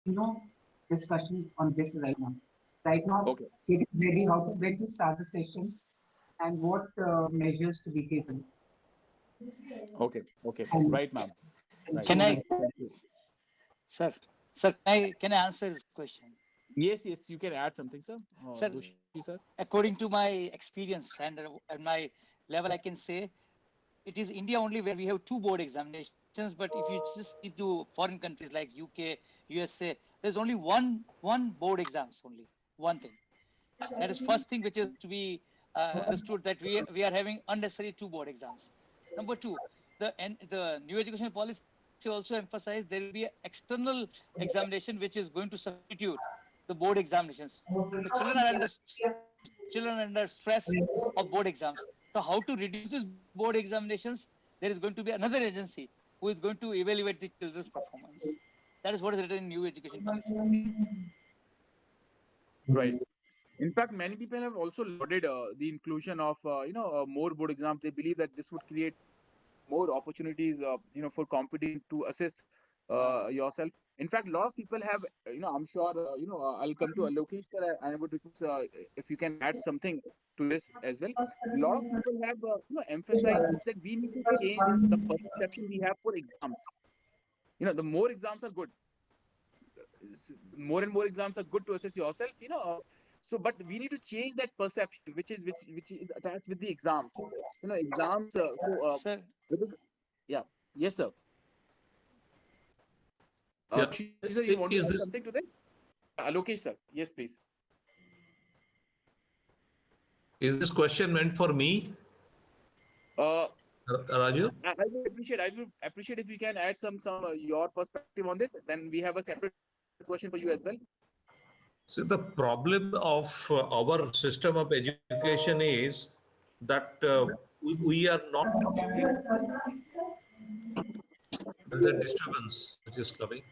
no discussion on this right now. Right now, Okay. it is ready how to when to start the session and what measures to be taken. Okay. Okay. And, Right, ma'am. and Right. so Can I, on. Thank you. sir? Sir, can I answer this question? Yes, yes, you can add something, sir. Sir, Doshi, sir. according to my experience and my level, I can say it is India only where we have two board examinations. But if you just see to foreign countries like UK, USA, there's only one board exams only. One thing. That is first thing which is to be understood, that we are having unnecessary two board exams. Number two, the new education policy also emphasized there will be an external examination which is going to substitute the board examinations. The children are under stress of board exams. So how to reduce these board examinations? There is going to be another agency who is going to evaluate the children's performance. That is what is written in new education policy. Right. In fact, many people have also lauded the inclusion of more board exams. They believe that this would create more opportunities for competition to assess yourself. In fact, a lot of people have I'm sure I'll come to Alokesh sir. I would request if you can add something to this as well. A lot of people have emphasized this, that we need to change the perception we have for exams. The more exams are good, more and more exams are good to assess yourself, so but we need to change that perception which is attached with the exams. Exams Sir, because yeah. Yes, sir. Yeah. Doshi sir, you want to add Is something this to this? Lokesh sir, yes please. question meant for me, uh Raju? I would appreciate if you can add some your perspective on this, then we have a separate question for you as well. So the problem of our system of education is that we are not giving. There's a disturbance which is coming.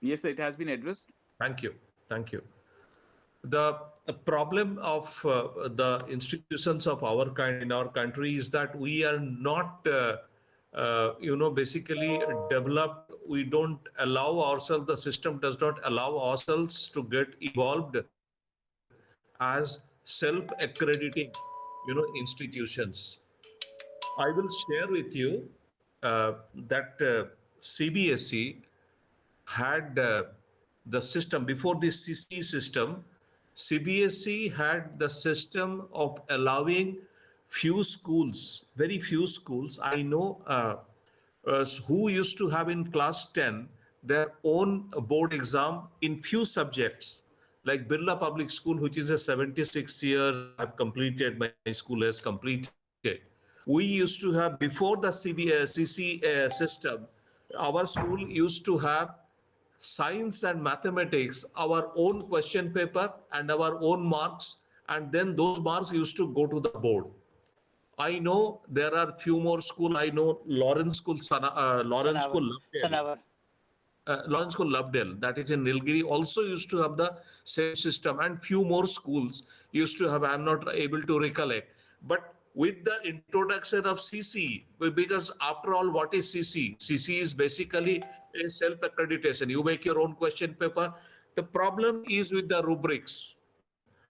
Yes sir, it has been addressed. Thank you. Thank you. The problem of the institutions of our kind in our country is that we are not, basically developed. We don't allow ourselves, the system does not allow ourselves to get evolved as self-accrediting, institutions. I will share with you that CBSE had the system before the CC system. CBSE had the system of allowing few schools, very few schools. I know who used to have in class 10 their own board exam in few subjects, like Birla Public School, which is a 76 years I've completed, my school has completed. We used to have, before the CC system, our school used to have science and mathematics, our own question paper and our own marks, and then those marks used to go to the board. I know there are few more school. I know Lawrence School, Lovedale. Sanavar. Lawrence School, Lovedale, that is in Nilgiri, also used to have the same system, and few more schools used to have. I'm not able to recollect, but with the introduction of CC, because after all, what is CC? CC is basically a self-accreditation. You make your own question paper. The problem is with the rubrics.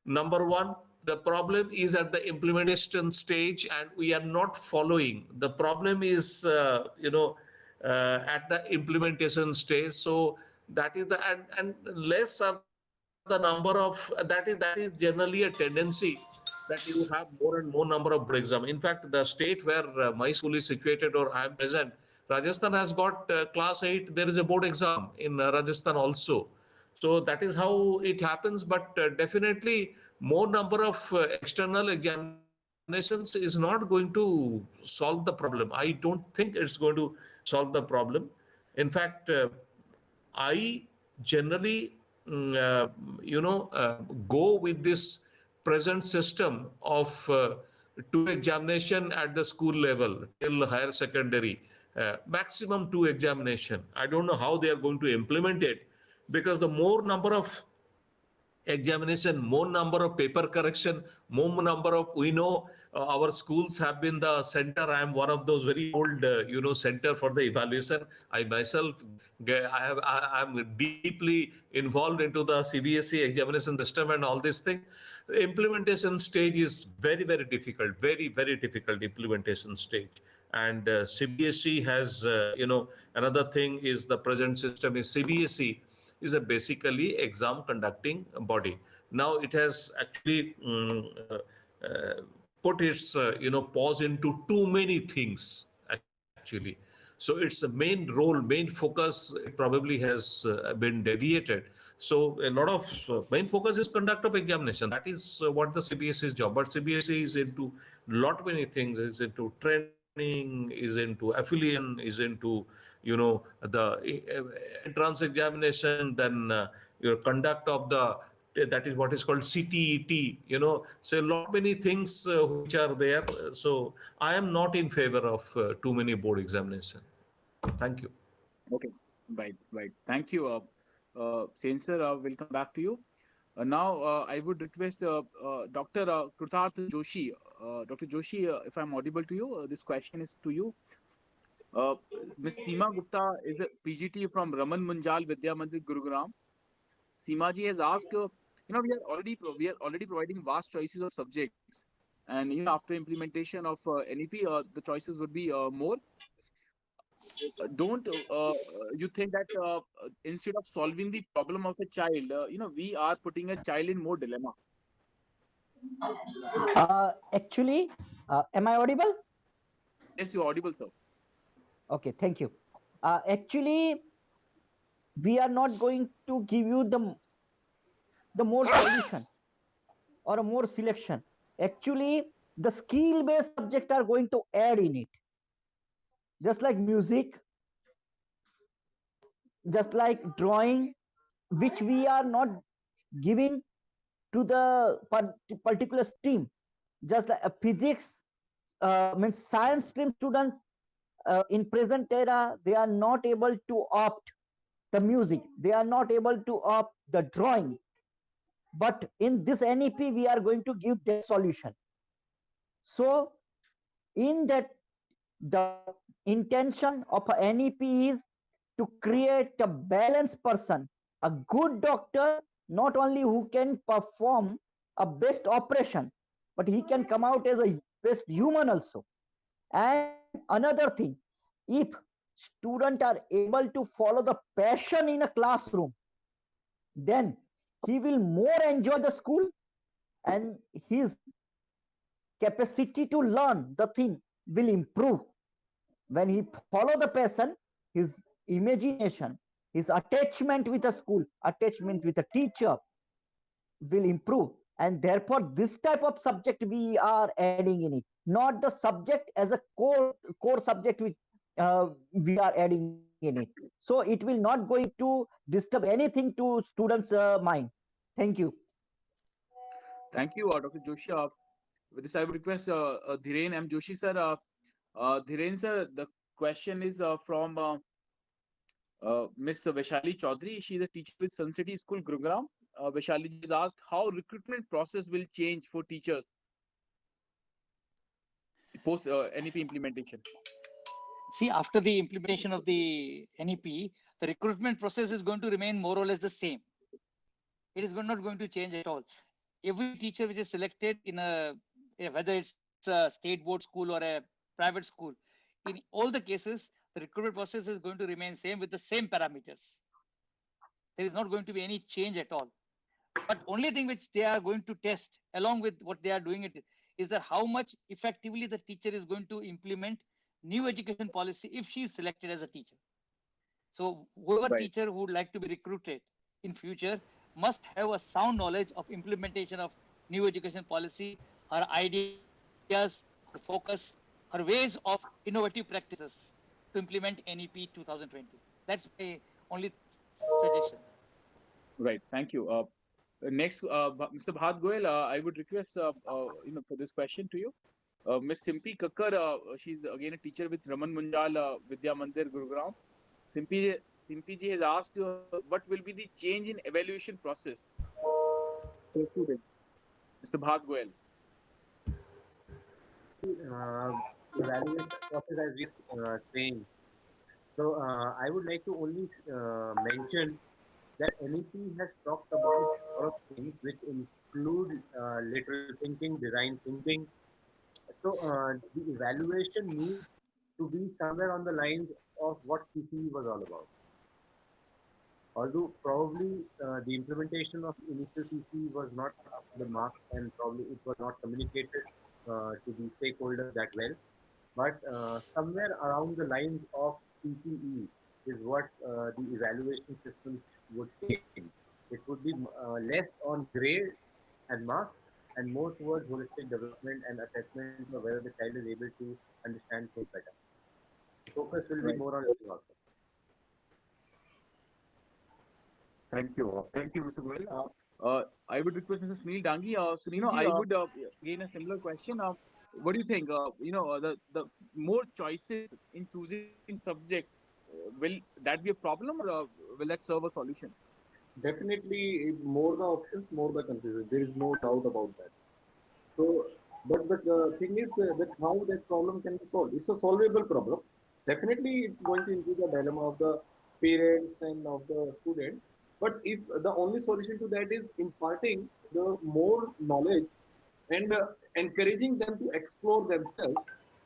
Number one, the problem is at the implementation stage, and we are not following. The problem is, at the implementation stage. So that is and less are the number of that is generally a tendency that you have more and more number of board exam. In fact, the state where my school is situated or I am present, Rajasthan has got class 8. There is a board exam in Rajasthan also. So that is how it happens. But definitely, more number of external examinations is not going to solve the problem. I don't think it's going to solve the problem. In fact, I generally, go with this present system of two examination at the school level till higher secondary, maximum two examination. I don't know how they are going to implement it, because the more number of examination, more number of paper correction, more number of, we know our schools have been the center. I am one of those very old, center for the evaluation. I myself, I'm deeply involved into the CBSE examination system and all these things. The implementation stage is very, very difficult, very, very difficult implementation stage. And CBSE has, another thing is the present system is CBSE is a basically exam conducting body. Now it has actually put its pause into too many things actually. So its main role, main focus probably has been deviated. So a lot of main focus is conduct of examination. That is what the CBSE's job. But CBSE is into lot many things. Is into training, is into affiliation, is into the entrance examination, then your conduct of the, that is what is called CTET, so a lot many things which are there. So I am not in favor of too many board examination. Thank you. Okay, right. Thank you, Sen sir. We'll come back to you. Now, I would request Dr. Krutarth Joshi. Dr. Joshi, if I'm audible to you, this question is to you. Ms. Seema Gupta is a PGT from Raman Munjal Vidya Mandir, Gurugram. Seema ji has asked, we are already providing vast choices of subjects, and after implementation of NEP, the choices would be more. Don't you think that instead of solving the problem of a child, we are putting a child in more dilemma? Actually, am I audible? Yes, you're audible, sir. Okay, thank you. Actually, we are not going to give you the more solution or a more selection. Actually, the skill-based subject are going to add in it. Just like music, just like drawing, which we are not giving to the particular stream. Just like physics, means science stream students in present era, they are not able to opt the music, they are not able to opt the drawing, but in this NEP we are going to give that solution. So in that, the intention of a NEP is to create a balanced person, a good doctor, not only who can perform a best operation, but he can come out as a best human also. And another thing, if students are able to follow the passion in a classroom, then he will more enjoy the school, and his capacity to learn the thing will improve. When he follow the passion, his imagination, his attachment with a school, attachment with a teacher will improve. And therefore this type of subject we are adding in it, not the subject as a core subject which we are adding in it. So it will not going to disturb anything to students mind. Thank you. Thank you, Dr. Joshi. With this, I would request Dhiren M. Joshi sir. Dhiren sir, the question is from Miss Vaishali Chaudhary. She is a teacher with Sun City School, Gurugram. Vaishali ji has asked how recruitment process will change for teachers post NEP implementation. See, after the implementation of the NEP, the recruitment process is going to remain more or less the same. It is not going to change at all. Every teacher which is selected in whether it's a state board school or a private school, in all the cases, the recruitment process is going to remain same with the same parameters. There is not going to be any change at all. But only thing which they are going to test along with what they are doing it is that how much effectively the teacher is going to implement new education policy if she is selected as a teacher. So whoever Right. teacher who would like to be recruited in future must have a sound knowledge of implementation of new education policy, her ideas, her focus, her ways of innovative practices to implement NEP 2020. That's my only suggestion. Right. Thank you. Next, Mr. Bhat Goel, I would request for this question to you. Miss Simpi Kakkar, she's again a teacher with Raman Munjal Vidya Mandir, Gurugram. Simpi ji has asked what will be the change in evaluation process for the students? Mr. Bhat Goel. Evaluation process as we saying. So I would like to only mention that NEP has talked about a lot of things which include lateral thinking, design thinking. So the evaluation needs to be somewhere on the lines of what CCE was all about. Although probably the implementation of initial CCE was not up to the mark and probably it was not communicated to the stakeholders that well. But somewhere around the lines of CCE is what the evaluation system would aim. It would be less on grade and marks and more towards holistic development and assessment of whether the child is able to understand things better. Focus will be Right. more on learning also. Thank you. Thank you, Mr. Goel. I would request Mr. Sunil Dangi. So, I would again a similar question. What do you think? The more choices in choosing subjects, will that be a problem or will that serve a solution? Definitely, more the options, more the confusion. There is no doubt about that. So, but the thing is that how that problem can be solved. It's a solvable problem. Definitely, it's going to increase the dilemma of the parents and of the students. But if the only solution to that is imparting the more knowledge and encouraging them to explore themselves,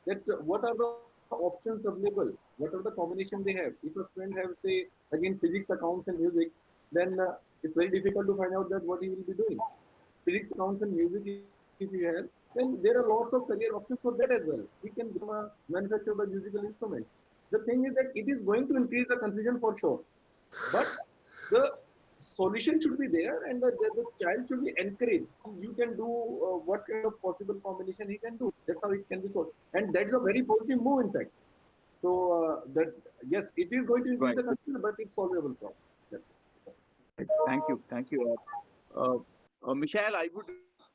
that what are the options available, what are the combination they have. If a student have say again physics, accounts, and music, then it's very difficult to find out that what he will be doing. Physics, accounts, and music, if you have, then there are lots of career options for that as well. He can become a manufacturer of musical instruments. The thing is that it is going to increase the confusion for sure. But the solution should be there and the child should be encouraged. You can do what kind of possible combination he can do. That's how it can be solved. And that's a very positive move, in fact. So, that yes, it is going to increase Right. the confusion, but it's solvable problem. That's it. Thank you. Thank you. Michelle, I would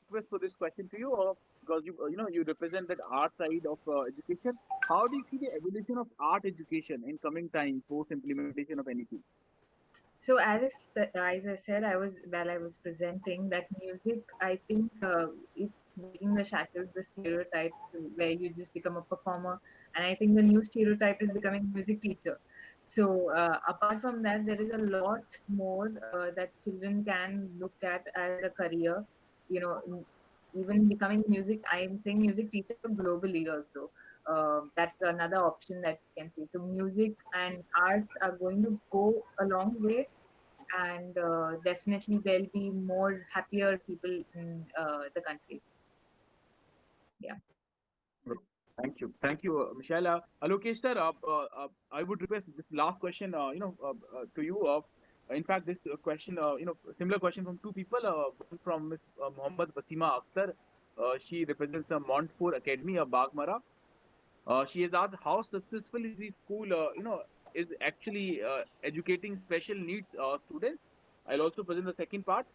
request for this question to you, because you represent that art side of education. How do you see the evolution of art education in coming time post implementation of NEP? So as I said, I was while I was presenting that music, I think it's breaking the shackles, the stereotypes where you just become a performer, and I think the new stereotype is becoming music teacher. So apart from that, there is a lot more that children can look at as a career. You know, even becoming music. I am saying music teacher globally also. That's another option that you can see. So music and arts are going to go a long way, and definitely there'll be more happier people in the country. Yeah. Thank you, Michelle. Alokesh sir, I would request this last question, to you. In fact, this question, similar question from two people. One from Ms. Mohammad Basima Akhtar. She represents Montfort Academy of Bagmara. She has asked how successful is the school, is actually educating special needs students. I'll also present the second part.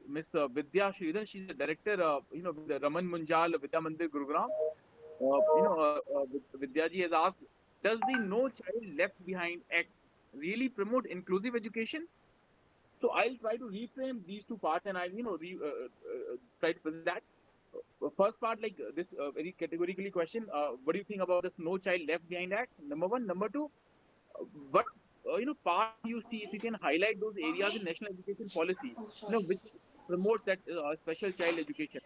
Miss Vidya Sridhar, she's the director, with the Raman Munjal Vidya Mandir Gurugram. Vidyaji has asked, does the No Child Left Behind Act really promote inclusive education? So I'll try to reframe these two parts and I'll, try to present that. First part, like this very categorically question, what do you think about this No Child Left Behind Act? Number one. Number two, what part you see, if you can highlight those areas in national education policy, which promotes that special child education.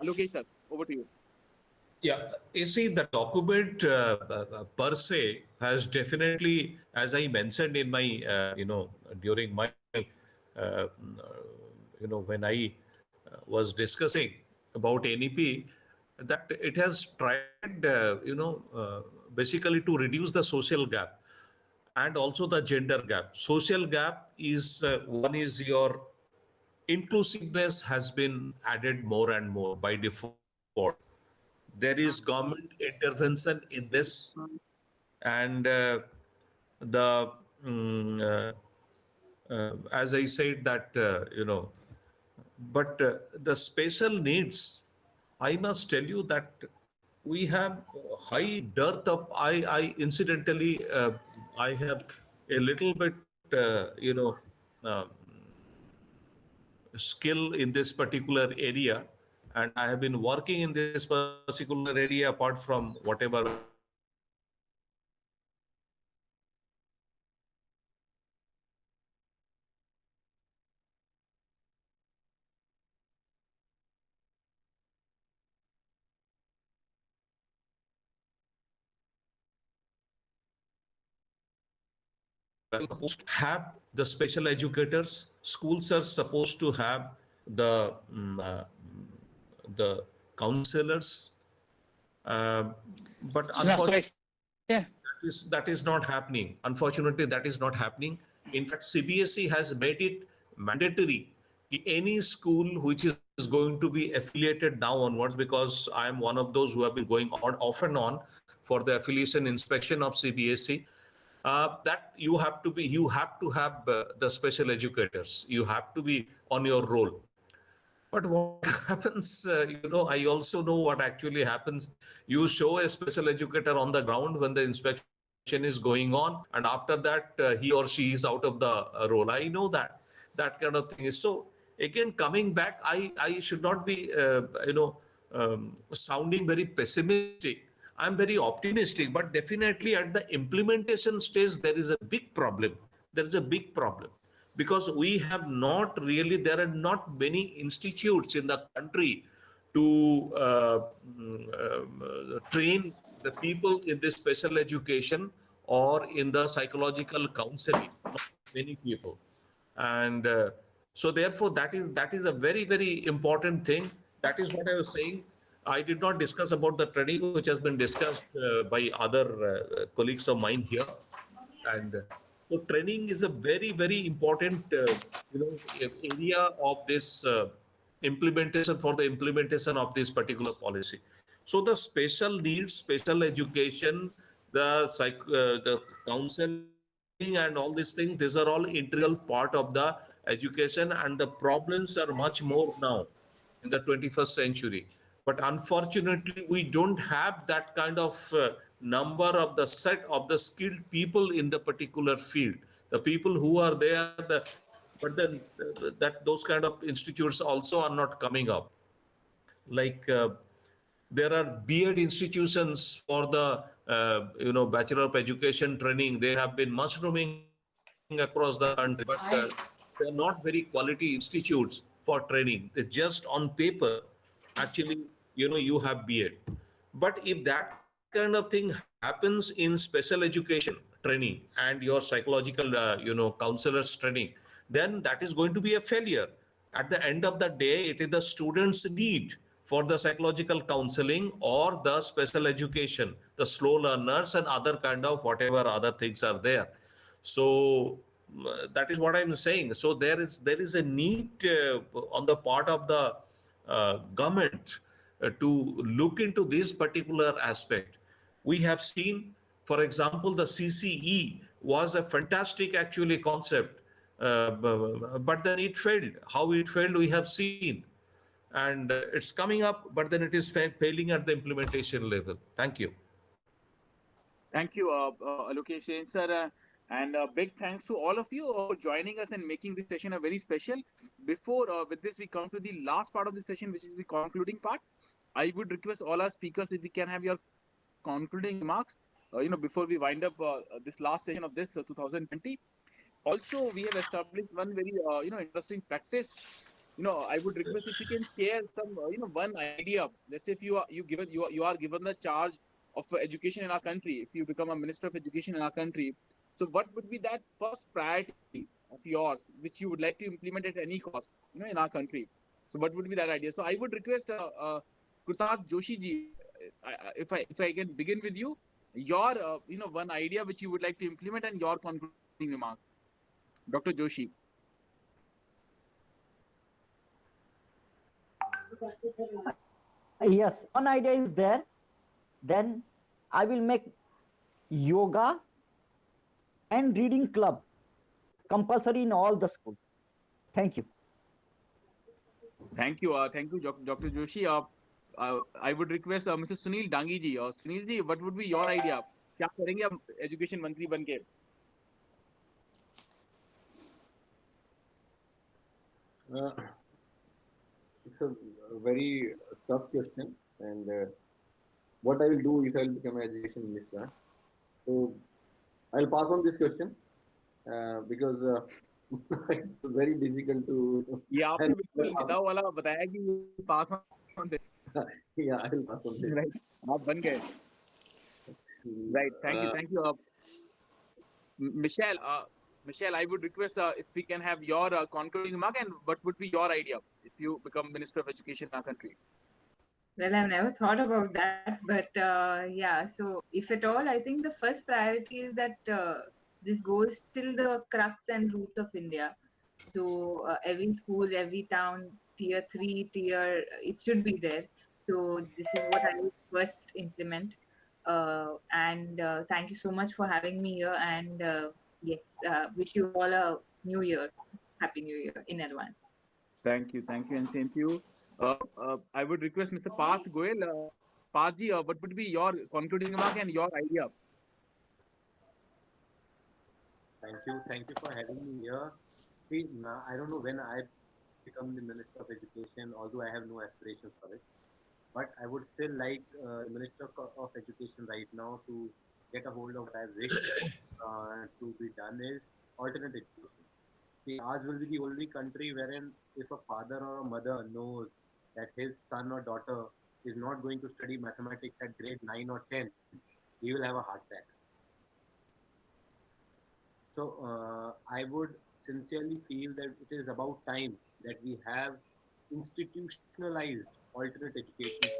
Lokesh sir, over to you. Yeah, you see, the document per se has definitely, as I mentioned in my, during my, when I was discussing about NEP, that it has tried, basically to reduce the social gap and also the gender gap. Social gap is one is your inclusiveness has been added more and more by default. There is government intervention in this, and the as I said that but the special needs, I must tell you that we have high dearth of. I incidentally I have a little bit uh, skill in this particular area, and I have been working in this particular area apart from whatever supposed to have the special educators. Schools are supposed to have the the counselors, uh, but Enough to unfortunately, yeah. that is not happening. Unfortunately, that is not happening. In fact, CBSE has made it mandatory. Any school which is going to be affiliated now onwards, because I am one of those who have been going on off and on for the affiliation inspection of CBSE, that you have to have the special educators. You have to be on your role. But what happens, I also know what actually happens. You show a special educator on the ground when the inspection is going on, and after that, he or she is out of the role. I know that kind of thing is. So again, coming back, I should not be, sounding very pessimistic. I'm very optimistic, but definitely at the implementation stage, there is a big problem. There is a big problem because we have not really, there are not many institutes in the country to train the people in this special education or in the psychological counseling. Not many people. And so therefore that is a very, very important thing. That is what I was saying. I did not discuss about the training which has been discussed by other colleagues of mine here. And so training is a very, very important area of this implementation, for the implementation of this particular policy. So the special needs, special education, the counseling and all these things, these are all integral part of the education, and the problems are much more now in the 21st century. But unfortunately, we don't have that kind of number of the set of the skilled people in the particular field. The people who are there, but then those kind of institutes also are not coming up. Like there are B.Ed institutions for the Bachelor of Education training. They have been mushrooming across the country, but they're not very quality institutes for training. They just on paper, actually, you have B.Ed. But if that kind of thing happens in special education training and your psychological, counselors training, then that is going to be a failure. At the end of the day, it is the students' need for the psychological counseling or the special education, the slow learners and other kind of whatever other things are there. So that is what I'm saying. So there is a need on the part of the government to look into this particular aspect. We have seen, for example, the CCE was a fantastic actually concept, but then it failed. How it failed, we have seen. And it's coming up, but then it is failing at the implementation level. Thank you. Thank you, Alokesh Jain sir, and big thanks to all of you for joining us and making this session a very special. Before with this, we come to the last part of the session, which is the concluding part. I would request all our speakers if we can have your concluding remarks. Before we wind up this last session of this 2020. Also, we have established one very interesting practice. I would request if you can share some one idea. Let's say if you are given the charge of education in our country, if you become a minister of education in our country, so what would be that first priority of yours which you would like to implement at any cost in our country? So what would be that idea? So I would request Krutarth Joshi ji, if I can begin with you, your one idea which you would like to implement and your concluding remark. Dr. Joshi. Yes, one idea is there. Then I will make yoga and reading club compulsory in all the schools. Thank you. Thank you, Dr. Joshi. I would request Mrs. Sunil Dangi ji. Sunil ji, what would be your idea? क्या करेंगे हम education मंत्री बनके? it's a very tough question, and what I will do if I will become an education minister. So I'll pass on this question because it's very difficult to. ये आपने बिल्कुल नेताओं वाला बताया कि pass on this. Yeah, I'll pass on this. Right. आप बन गए. Right. Thank you. Michelle, Michelle, I would request if we can have your concluding remark and what would be your idea if you become Minister of Education in our country? Well, I've never thought about that, but yeah. So, if at all, I think the first priority is that this goes till the crux and root of India. So, every school, every town, tier 3, it should be there. So, this is what I would first implement. And thank you so much for having me here. And yes, wish you all a new year, happy new year in advance. Thank you, and same to you. I would request Mr. Parth Goel. Parthji, what would be your concluding remark and your idea? Thank you for having me here. See, now, I don't know when I become the Minister of Education, although I have no aspirations for it. But I would still like the Minister of Education right now to get a hold of what I wish to be done is alternate education. See, ours will be the only country wherein if a father or a mother knows that his son or daughter is not going to study mathematics at grade 9 or 10, he will have a heart attack. So I would sincerely feel that it is about time that we have institutionalized alternate education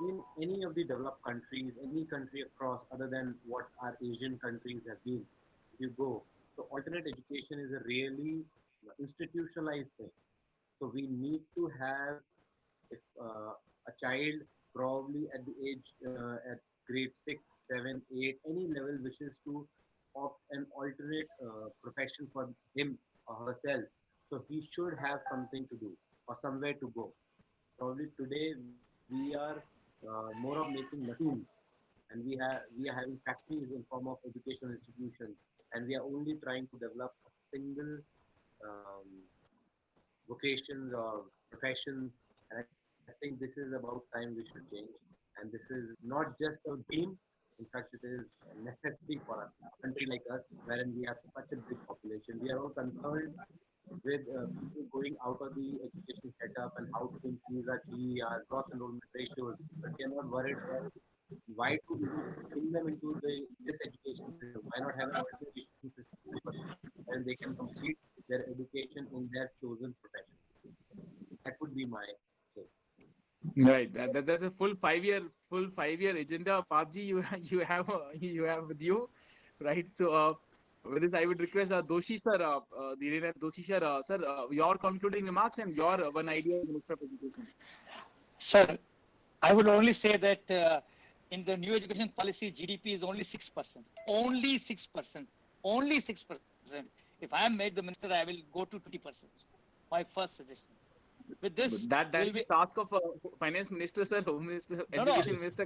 in any of the developed countries, any country across other than what our Asian countries have been. If you go, so alternate education is a really institutionalized thing. So we need to have if a child probably at the age at grade 6, 7, 8, any level wishes to opt an alternate profession for him or herself. So he should have something to do or somewhere to go. Probably today we are more of making machines, and we are having factories in form of educational institutions, and we are only trying to develop a single um, vocations or professions. And I think this is about time we should change. And this is not just a dream. In fact, it is a necessity for a country like us, wherein we have such a big population. We are all concerned with people going out of the education setup and how to increase our GER, gross enrollment ratios, but we are not worried about why to even bring them into this education system. Why not have an alternate education system and they can complete their education in their chosen profession? That would be my take. Right. That's a full 5-year agenda. Parthji, you have with you, right? So with this, I would request Doshi sir, Dhirendra Doshi sir, sir, your concluding remarks and your one idea as Minister of Education. Sir, I would only say that in the new education policy, GDP is only 6%. Only 6%. Only 6%. If I am made the minister, I will go to 20%. My first suggestion. With this, That will be task of Finance Minister, sir, Home Minister, Education Minister.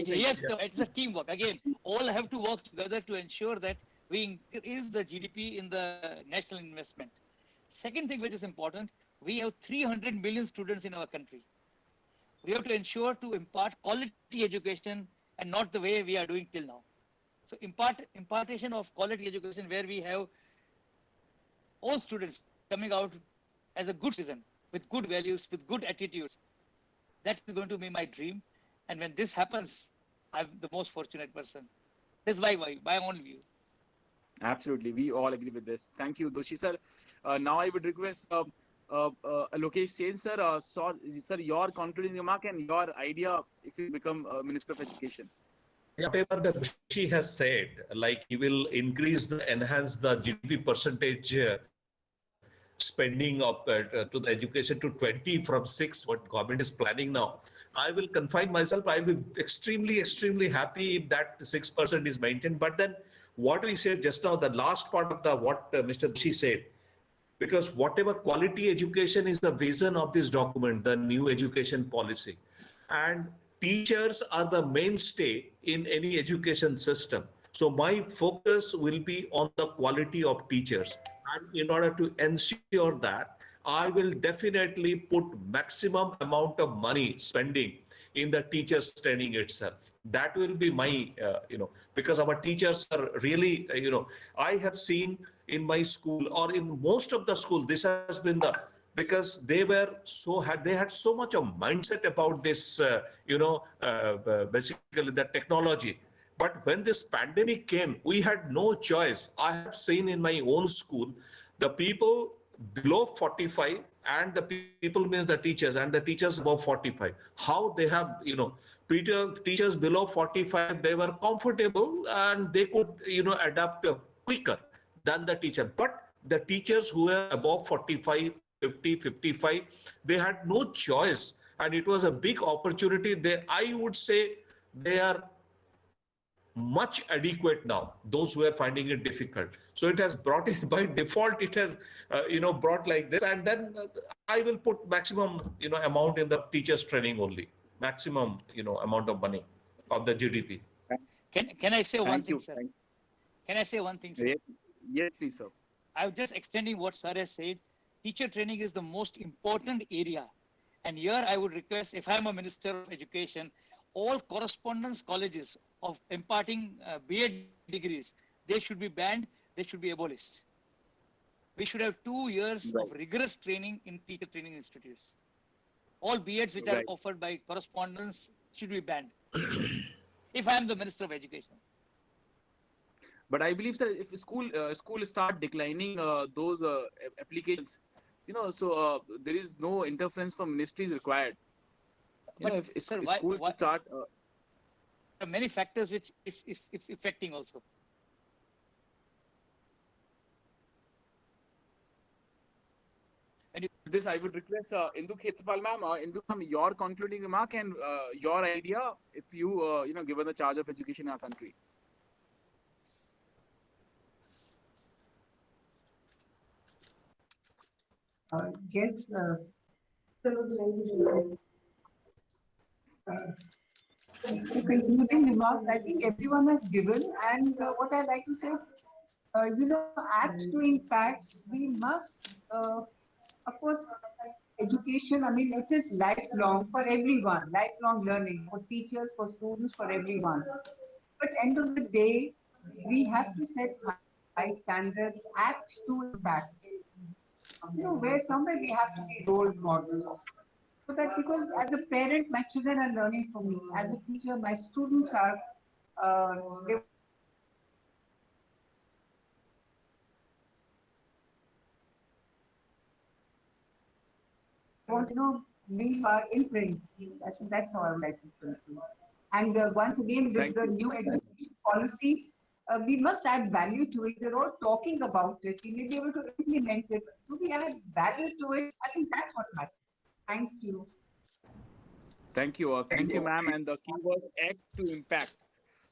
Yes, it's a teamwork. Again, all have to work together to ensure that we increase the GDP in the national investment. Second thing which is important, we have 300 million students in our country. We have to ensure to impart quality education and not the way we are doing till now. So impartation of quality education where we have all students coming out as a good citizen, with good values, with good attitudes. That is going to be my dream. And when this happens, I'm the most fortunate person. This is my own view. Absolutely. We all agree with this. Thank you, Doshi sir. Now I would request Lokesh Sen sir, sir, your concluding remark and your idea if you become Minister of Education. Yeah, whatever that Doshi has said, like he will enhance the GDP percentage spending of to the education to 20 from 6, what government is planning now. I will confine myself. I will be extremely happy if that 6% is maintained. But then what we said just now, the last part of what Mr. Doshi said, because whatever quality education is the vision of this document, the new education policy, and teachers are the mainstay in any education system. So my focus will be on the quality of teachers. And in order to ensure that, I will definitely put maximum amount of money spending in the teachers training itself. That will be my, because our teachers are really, I have seen in my school or in most of the school, this has been because they had so much of mindset about this, basically the technology. But when this pandemic came, we had no choice. I have seen in my own school, the people below 45 and the people means the teachers and the teachers above 45, how they have, teachers below 45, they were comfortable and they could, adapt quicker than the teacher. But the teachers who were above 45, 50, 55, they had no choice. And it was a big opportunity. I would say they are much adequate now, those who are finding it difficult. So it has brought it by default, it has brought like this. And then I will put maximum amount in the teachers training only, maximum amount of money of the GDP. Can I say one Thank thing, you. sir? Can I say one thing, sir? Yes, yes, please, sir. I'm just extending what sir has said. Teacher training is the most important area. And here I would request, if I'm a Minister of Education, all correspondence colleges of imparting BEd degrees, they should be banned, they should be abolished. We should have 2 years of rigorous training in teacher training institutes. All BEds which are offered by correspondence should be banned. If I am the Minister of Education. But I believe, sir, if school start declining those applications, so there is no interference from ministries required. But If sir, schools why start. there are many factors which if affecting also. This I would request Indu Khetapal ma'am, your concluding remark and your idea if you given the charge of education in our country. Yes, concluding remarks, I think everyone has given, and what I like to say, act to impact, we must, of course, education, I mean, it is lifelong for everyone, lifelong learning for teachers, for students, for everyone. But end of the day, we have to set high standards, act to impact. Where somewhere we have to be role models. So that because as a parent, my children are learning from me. As a teacher, my students are, they want to leave our imprints. I think that's how I would like to conclude. And once again, with Thank the you. new education policy, we must add value to it. We're all talking about it. We may be able to implement it. Do we add value to it? I think that's what matters. Thank you. Thank you. Thank you, ma'am. And the key was act to impact.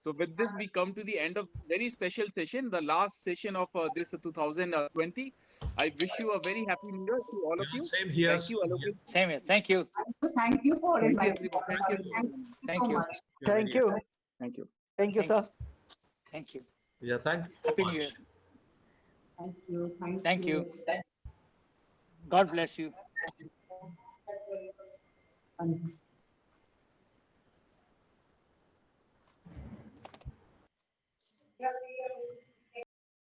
So with this, we come to the end of this very special session, the last session of this 2020. I wish you a very happy New Year to all of you. Same here. Thank you, Alok. Same here. Thank you. Thank you for Thank you, inviting everyone. Thank you. us. Thank you Thank so you. much. Thank you. Thank you. Thank you, Thank sir. Thank you. Yeah, thank you so Happy New much. Year. Thank you. Thank you. God bless you. Thanks.